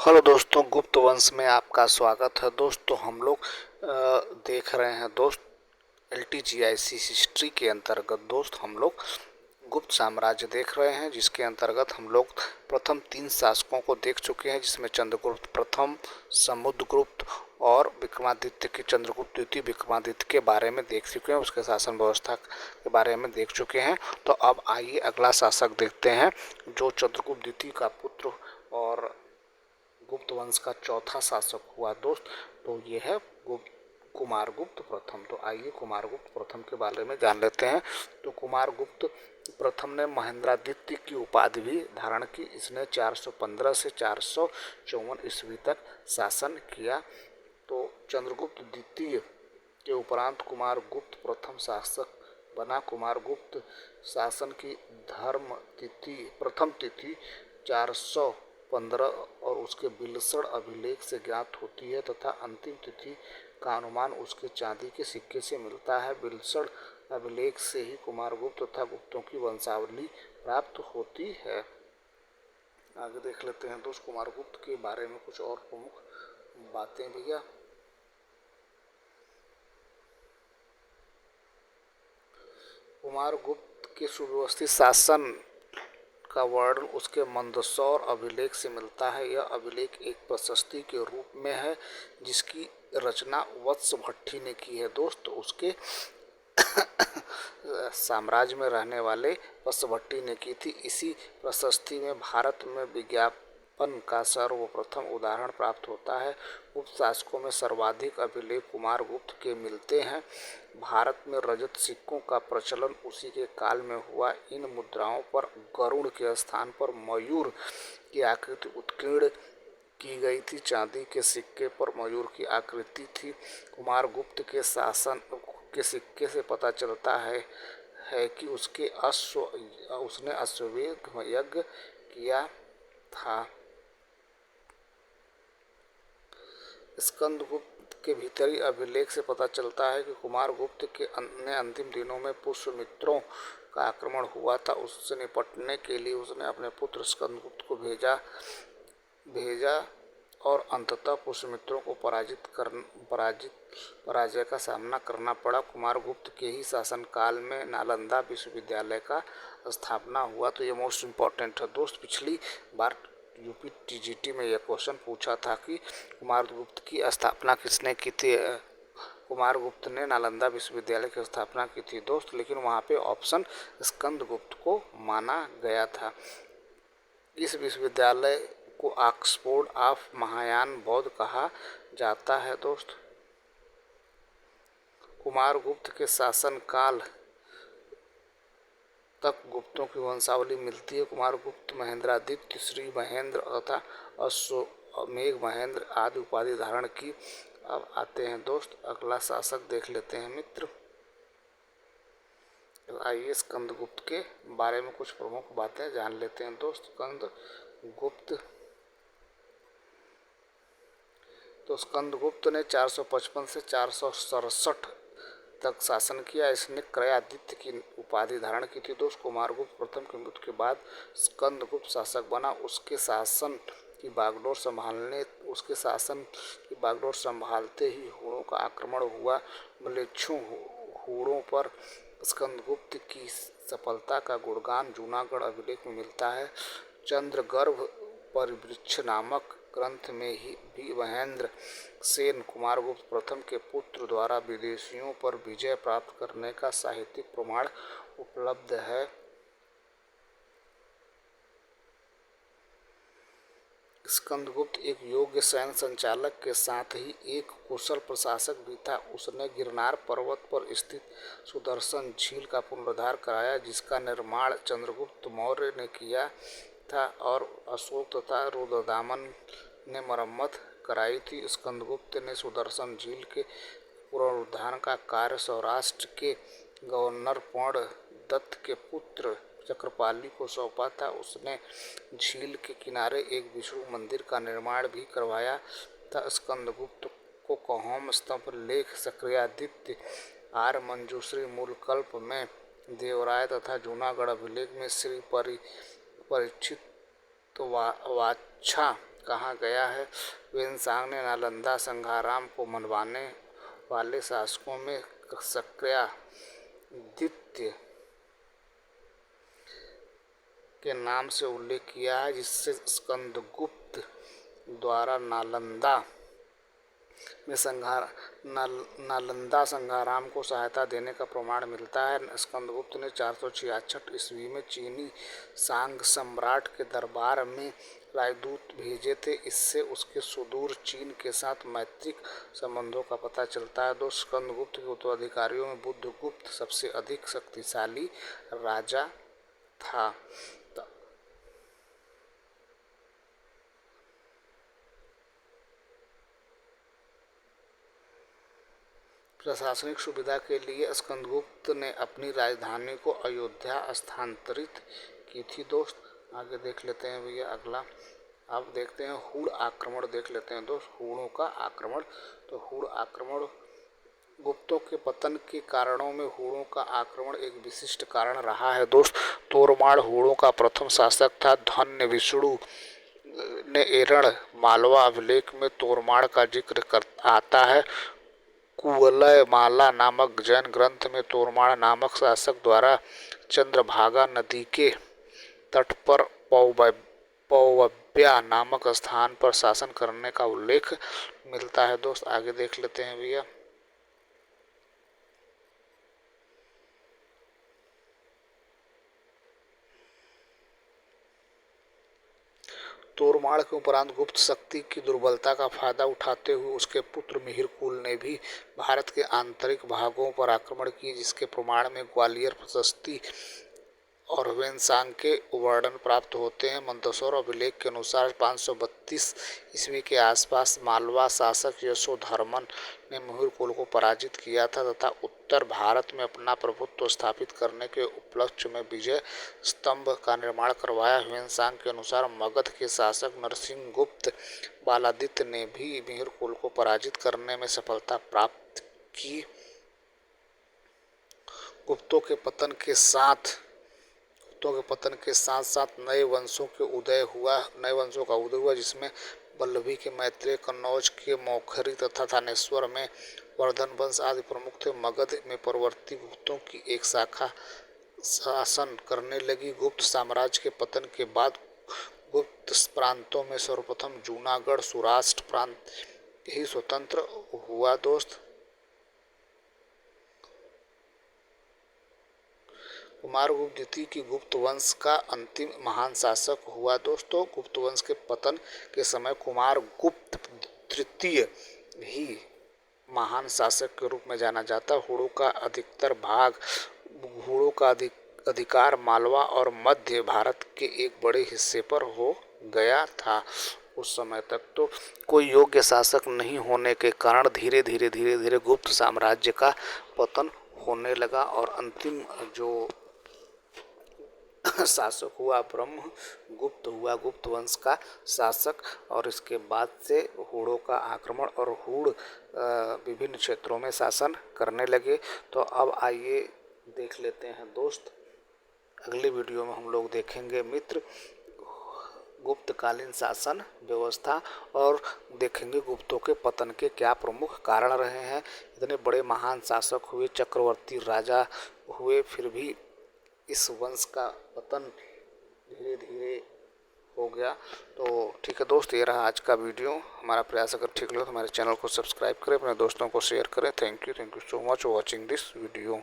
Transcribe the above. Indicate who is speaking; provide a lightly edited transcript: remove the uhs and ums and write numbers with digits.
Speaker 1: Hello दोस्तों, गुप्त वंश में आपका स्वागत है। दोस्तों हम लोग देख रहे हैं LTGIC हिस्ट्री के अंतर्गत दोस्त हम लोग गुप्त साम्राज्य देख रहे हैं, जिसके अंतर्गत हम लोग प्रथम 3 शासकों को देख चुके हैं, जिसमें चंद्रगुप्त प्रथम, समुद्रगुप्त और विक्रमादित्य के चंद्रगुप्त द्वितीय विक्रमादित्य के बारे में देख चुके हैं, उसके शासन व्यवस्था के बारे में देख चुके हैं। तो अब आइए अगला शासक देखते हैं, जो चंद्रगुप्त द्वितीय का पुत्र और गुप्त वंश का चौथा शासक हुआ दोस्त। तो ये है कुमारगुप्त प्रथम। तो आइए कुमारगुप्त प्रथम के बारे में जान लेते हैं। तो कुमारगुप्त प्रथम ने महेंद्रादित्य की उपाधि भी धारण की। इसने 415 से 454 ईस्वी तक शासन किया। तो चंद्रगुप्त द्वितीय के उपरांत कुमारगुप्त प्रथम शासक बना। कुमारगुप्त शासन की प्रथम तिथि 415 और उसके बिलसड़ अभिलेख से ज्ञात होती है, तथा अंतिम तिथि का अनुमान उसके चांदी के सिक्के से मिलता है। बिलसड़ अभिलेख से ही कुमारगुप्त तथा गुप्तों की वंशावली प्राप्त होती है। आगे देख लेते हैं दोस्त कुमारगुप्त के बारे में कुछ और प्रमुख बातें भैया। कुमारगुप्त के सुव्यवस्थित शासन का वर्णन उसके मंदसौर अभिलेख से मिलता है। यह अभिलेख एक प्रशस्ति के रूप में है, जिसकी रचना वत्स भट्टी ने की है दोस्त। उसके साम्राज्य में रहने वाले वत्स भट्टी ने की थी। इसी प्रशस्ति में भारत में विज्ञापन का सर्वप्रथम उदाहरण प्राप्त होता है। गुप्त शासकों में सर्वाधिक अभिलेख कुमारगुप्त के मिलते हैं। भारत में रजत सिक्कों का प्रचलन उसी के काल में हुआ। इन मुद्राओं पर गरुड़ के स्थान पर मयूर की आकृति उत्कीर्ण की गई थी। चांदी के सिक्के पर मयूर की आकृति थी। कुमारगुप्त के शासन के सिक्के से पता चलता है कि उसने अश्वमेध यज्ञ किया था। स्कंदगुप्त के भीतरी अभिलेख से पता चलता है कि कुमारगुप्त के अंतिम दिनों में पुष्यमित्रों का आक्रमण हुआ था। उससे निपटने के लिए उसने अपने पुत्र स्कंदगुप्त को भेजा और अंततः पुष्यमित्रों को पराजय का सामना करना पड़ा। कुमारगुप्त के ही शासनकाल में नालंदा विश्वविद्यालय का स्थापना हुआ। तो ये मोस्ट इम्पॉर्टेंट है दोस्त। पिछली बार यूपी टीजीटी में यह क्वेश्चन पूछा था कि कुमारगुप्त की स्थापना किसने की थी। कुमारगुप्त ने नालंदा विश्वविद्यालय की स्थापना की थी दोस्त, लेकिन वहाँ पे ऑप्शन स्कंदगुप्त को माना गया था। इस विश्वविद्यालय को ऑक्सफोर्ड ऑफ महायान बौद्ध कहा जाता है दोस्त। कुमारगुप्त के शासनकाल तक गुप्तों की वंशावली मिलती है। कुमारगुप्त महेंद्रादित्य, श्री महेंद्र तथा अश्वमेध महेंद्र आदि उपाधि धारण की। अब आते हैं दोस्त अगला शासक देख लेते हैं मित्र। आइए स्कंदगुप्त के बारे में कुछ प्रमुख बातें जान लेते हैं दोस्त। स्कंदगुप्त ने 455 से 467 तक शासन किया। इसने क्रयादित्य की उपाधि धारण की थी दोस्त। कुमारगुप्त प्रथम की मृत्यु के बाद स्कंदगुप्त शासक बना। उसके शासन की बागडोर संभालते ही हुणों का आक्रमण हुआ। म्लेच्छों हुणों पर स्कंदगुप्त की सफलता का गुणगान जूनागढ़ अभिलेख में मिलता है। चंद्रगर्भ परिवृक्ष नामक ग्रंथ में भी महेंद्र सेन कुमारगुप्त प्रथम के पुत्र द्वारा विदेशियों पर विजय प्राप्त करने का साहित्यिक प्रमाण उपलब्ध है। स्कंदगुप्त एक योग्य सैन्य संचालक के साथ ही एक कुशल प्रशासक भी था। उसने गिरनार पर्वत पर स्थित सुदर्शन झील का पुनरुद्धार कराया, जिसका निर्माण चंद्रगुप्त मौर्य ने किया था और अशोक तथा रुद्रदामन ने मरम्मत कराई थी। स्कंदगुप्त ने सुदर्शन झील के पुनरुद्धार का कार्य सौराष्ट्र के गवर्नर पर्ण दत्त के पुत्र चक्रपाली को सौंपा था। उसने झील के किनारे एक विष्णु मंदिर का निर्माण भी करवाया था। स्कंदगुप्त को कौहम स्तंभ लेख सक्रियादित्य, आर्य मंजूश्री मूलकल्प में देवराय तथा जूनागढ़ अभिलेख में श्री परीक्षित वाच्छा कहा गया है। ह्वेनसांग ने नालंदा संग्राम को मनवाने वाले शासकों में शक्रादित्य के नाम से उल्लेख किया है, जिससे स्कंदगुप्त द्वारा नालंदा संग्राम को सहायता देने का प्रमाण मिलता है। स्कंदगुप्त ने 466 ईस्वी में चीनी सांग सम्राट के दरबार में राजदूत भेजे थे। इससे उसके सुदूर चीन के साथ मैत्रिक संबंधों का पता चलता है। स्कंदगुप्त के उत्तराधिकारियों में बुद्धगुप्त सबसे अधिक शक्तिशाली राजा था। प्रशासनिक सुविधा के लिए स्कंदगुप्त ने अपनी राजधानी को अयोध्या स्थानांतरित की थी। दोस्त आगे देख लेते हैं भैया अगला। अब देखते हैं हूण आक्रमण, देख लेते हैं दोस्त हूणों का आक्रमण। तो हूण आक्रमण, गुप्तों के पतन के कारणों में हूणों का आक्रमण एक विशिष्ट कारण रहा है। दोस्त तोरमाड़ हूणों का प्रथम शासक था। धन्य विष्णु ने एरण मालवा अभिलेख में तोरमाड़ का जिक्र आता है। कुवलयमाला नामक जैन ग्रंथ में तोरमाड़ नामक शासक द्वारा चंद्रभागा नदी के तट पर पौवब्या नामक स्थान पर शासन करने का उल्लेख मिलता है। दोस्त आगे देख लेते हैं भैया। तोरमाड़ के उपरांत गुप्त शक्ति की दुर्बलता का फायदा उठाते हुए उसके पुत्र मिहिरकुल ने भी भारत के आंतरिक भागों पर आक्रमण किए, जिसके प्रमाण में ग्वालियर, प्रशस्ति और ह्वेनसांग के वर्णन प्राप्त होते हैं। मंदसौर अभिलेख के अनुसार 532 ईस्वी के आसपास मालवा शासक यशोधर्मन ने मिहिरकुल को पराजित किया था तथा उत्तर भारत में अपना प्रभुत्व स्थापित करने के उपलक्ष्य में विजय स्तंभ का निर्माण करवाया। ह्वेनसांग के अनुसार मगध के शासक नरसिंहगुप्त बालादित्य ने भी मिहिरकुल को पराजित करने में सफलता प्राप्त की। गुप्तों के पतन के साथ साथ नए वंशों का उदय हुआ, जिसमें वल्लभी के मैत्रेय, कन्नौज के मौखरी तथा थानेश्वर में वर्धन वंश आदि प्रमुख थे। मगध में परवर्ती गुप्तों की एक शाखा शासन करने लगी। गुप्त साम्राज्य के पतन के बाद गुप्त प्रांतों में सर्वप्रथम जूनागढ़ सौराष्ट्र प्रांत ही स्वतंत्र हुआ। दोस्त कुमारगुप्त द्वितीय की गुप्त वंश का अंतिम महान शासक हुआ। दोस्तों गुप्त वंश के पतन के समय कुमारगुप्त तृतीय ही महान शासक के रूप में जाना जाता। हूणों का अधिकार मालवा और मध्य भारत के एक बड़े हिस्से पर हो गया था। उस समय तक तो कोई योग्य शासक नहीं होने के कारण धीरे धीरे गुप्त साम्राज्य का पतन होने लगा और अंतिम जो शासक हुआ ब्रह्मगुप्त हुआ गुप्त वंश का शासक। और इसके बाद से हूणों का आक्रमण और हूण विभिन्न क्षेत्रों में शासन करने लगे। तो अब आइए देख लेते हैं दोस्त अगले वीडियो में हम लोग देखेंगे मित्र गुप्तकालीन शासन व्यवस्था और देखेंगे गुप्तों के पतन के क्या प्रमुख कारण रहे हैं। इतने बड़े महान शासक हुए, चक्रवर्ती राजा हुए, फिर भी इस वंश का पतन धीरे धीरे हो गया। तो ठीक है दोस्त, ये रहा आज का वीडियो। हमारा प्रयास अगर ठीक लगे तो हमारे चैनल को सब्सक्राइब करें, अपने दोस्तों को शेयर करें। Thank you so much for watching this video.